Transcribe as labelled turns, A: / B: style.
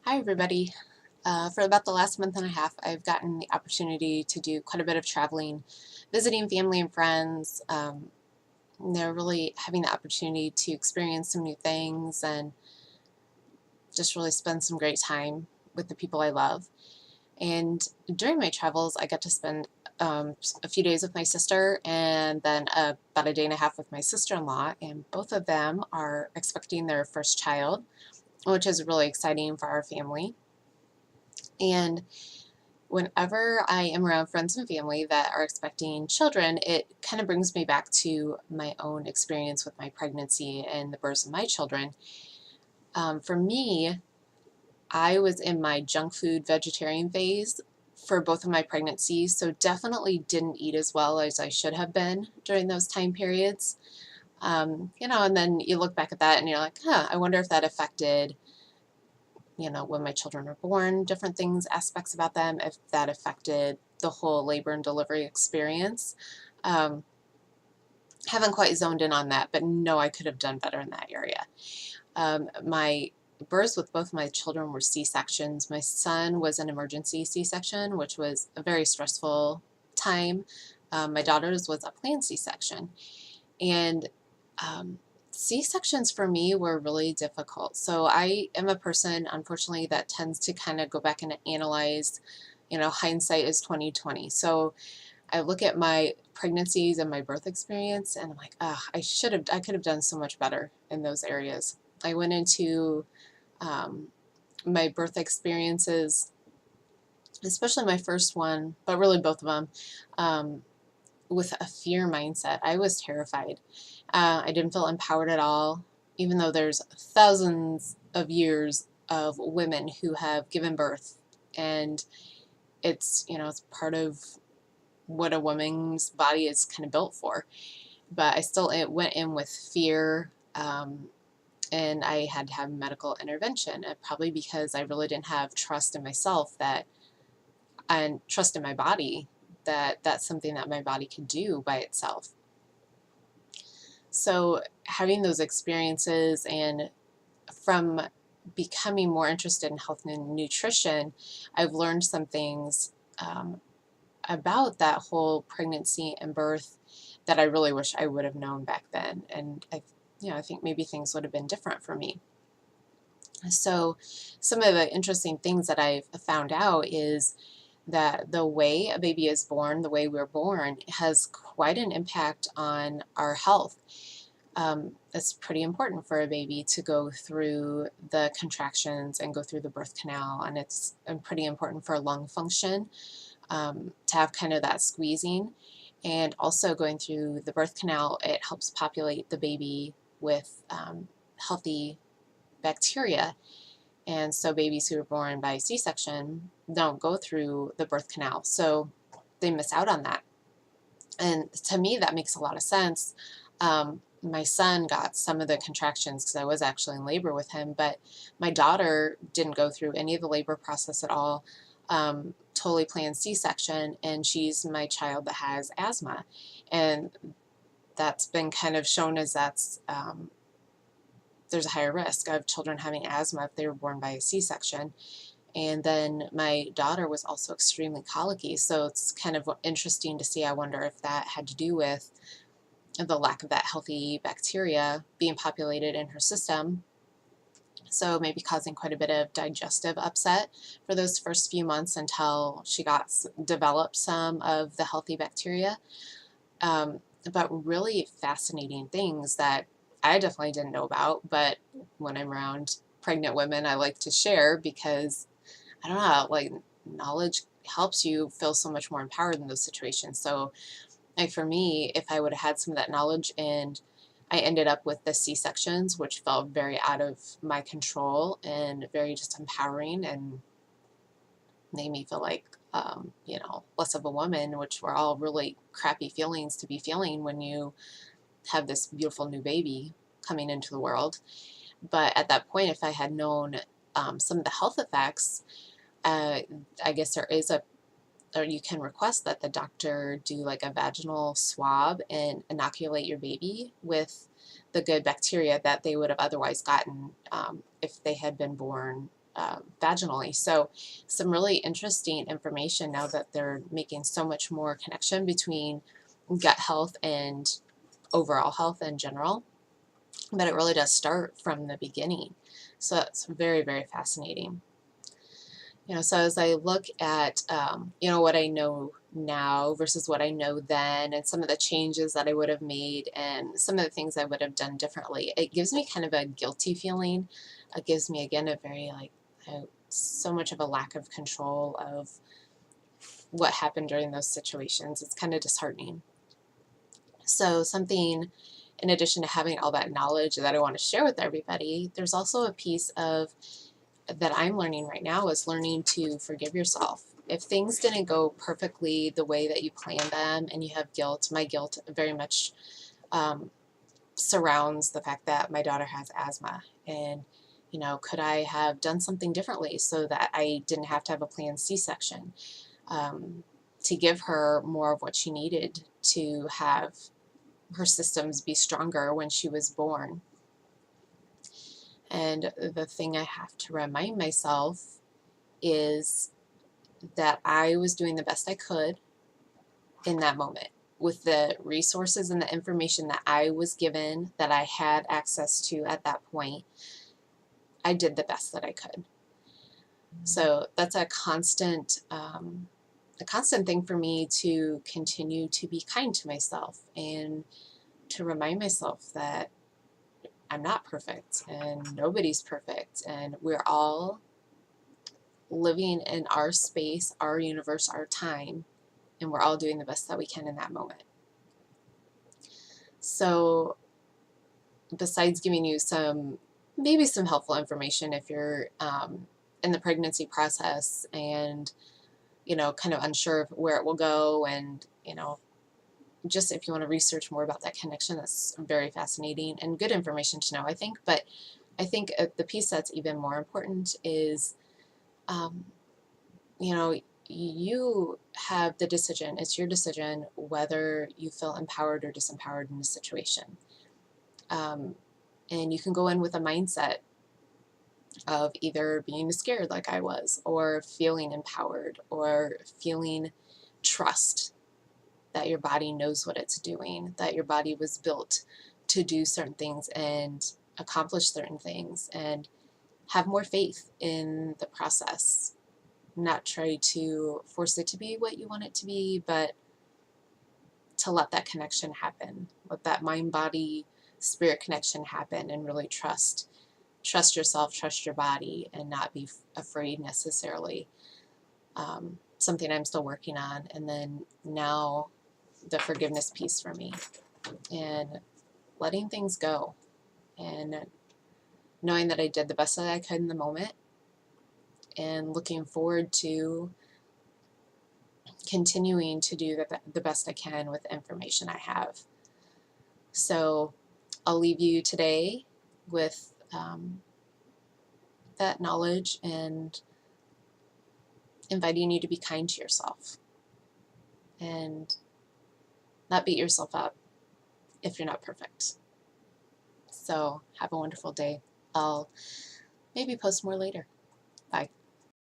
A: Hi everybody. For about the last month and a half, I've gotten the opportunity to do quite a bit of traveling, visiting family and friends. They're really having the opportunity to experience some new things and just really spend some great time with the people I love. And during my travels, I got to spend a few days with my sister and then about a day and a half with my sister-in-law, and both of them are expecting their first child, which is really exciting for our family. And whenever I am around friends and family that are expecting children, it kind of brings me back to my own experience with my pregnancy and the births of my children. For me, I was in my junk food vegetarian phase for both of my pregnancies, so definitely didn't eat as well as I should have been during those time periods. And then you look back at that and you're like, I wonder if that affected when my children were born, different things, aspects about them, if that affected the whole labor and delivery experience. Um, haven't quite zoned in on that, but know I could have done better in that area. My births with both my children were C-sections. My son was an emergency C-section, which was a very stressful time. My daughter's was a planned C-section. And C-sections for me were really difficult. So I am a person, unfortunately, that tends to kind of go back and analyze, hindsight is 2020. So I look at my pregnancies and my birth experience and I'm like, I could have done so much better in those areas. I went into um, my birth experiences, especially my first one, but really both of them, um, with a fear mindset. I was terrified. I didn't feel empowered at all, even though there's thousands of years of women who have given birth, and it's part of what a woman's body is kind of built for. But it went in with fear, and I had to have medical intervention, probably because I really didn't have trust in myself and trust in my body that that's something that my body can do by itself. So having those experiences and from becoming more interested in health and nutrition, I've learned some things about that whole pregnancy and birth that I really wish I would have known back then. And I think maybe things would have been different for me. So some of the interesting things that I've found out is that the way a baby is born, the way we're born, has quite an impact on our health. It's pretty important for a baby to go through the contractions and go through the birth canal, and it's pretty important for lung function, to have kind of that squeezing. And also going through the birth canal, it helps populate the baby with healthy bacteria. And so babies who are born by C-section don't go through the birth canal, so they miss out on that. And to me, that makes a lot of sense. My son got some of the contractions because I was actually in labor with him, but my daughter didn't go through any of the labor process at all. Totally planned C-section, and she's my child that has asthma. And that's been kind of shown as there's a higher risk of children having asthma if they were born by a C-section. And then my daughter was also extremely colicky, so it's kind of interesting to see. I wonder if that had to do with the lack of that healthy bacteria being populated in her system, so maybe causing quite a bit of digestive upset for those first few months until she developed some of the healthy bacteria. But really fascinating things that I definitely didn't know about, but when I'm around pregnant women, I like to share because, I don't know, like, knowledge helps you feel so much more empowered in those situations. So, like, for me, if I would have had some of that knowledge and I ended up with the C-sections, which felt very out of my control and very just empowering and made me feel like, less of a woman, which were all really crappy feelings to be feeling when you have this beautiful new baby coming into the world. But at that point, if I had known some of the health effects, I guess or you can request that the doctor do like a vaginal swab and inoculate your baby with the good bacteria that they would have otherwise gotten if they had been born vaginally. So some really interesting information now that they're making so much more connection between gut health and overall health in general. But it really does start from the beginning. So it's very, very fascinating. So as I look at, what I know now versus what I know then, and some of the changes that I would have made and some of the things I would have done differently, it gives me kind of a guilty feeling. It gives me, again, a very, so much of a lack of control of what happened during those situations. It's kind of disheartening. So something, in addition to having all that knowledge that I want to share with everybody, there's also a piece of that I'm learning right now is learning to forgive yourself. If things didn't go perfectly the way that you planned them and you have guilt, my guilt very much surrounds the fact that my daughter has asthma. And, could I have done something differently so that I didn't have to have a planned C-section, to give her more of what she needed to have her systems be stronger when she was born. And the thing I have to remind myself is that I was doing the best I could in that moment with the resources and the information that I was given, that I had access to at that point. I did the best that I could. So that's a constant thing for me to continue to be kind to myself and to remind myself that I'm not perfect and nobody's perfect, and we're all living in our space, our universe, our time, and we're all doing the best that we can in that moment. So besides giving you maybe some helpful information if you're in the pregnancy process and, kind of unsure of where it will go, and, just if you want to research more about that connection, that's very fascinating and good information to know, I think. But I think the piece that's even more important is, you have the decision. It's your decision whether you feel empowered or disempowered in a situation. And you can go in with a mindset of either being scared like I was, or feeling empowered, or feeling trust that your body knows what it's doing, that your body was built to do certain things and accomplish certain things, and have more faith in the process. Not try to force it to be what you want it to be, but to let that connection happen. Let that mind-body spirit connection happen, and really trust yourself, trust your body, and not be afraid necessarily. Something I'm still working on. And then now the forgiveness piece for me, and letting things go, and knowing that I did the best that I could in the moment, and looking forward to continuing to do the best I can with the information I have. So I'll leave you today with that knowledge, and inviting you to be kind to yourself and not beat yourself up if you're not perfect. So have a wonderful day. I'll maybe post more later.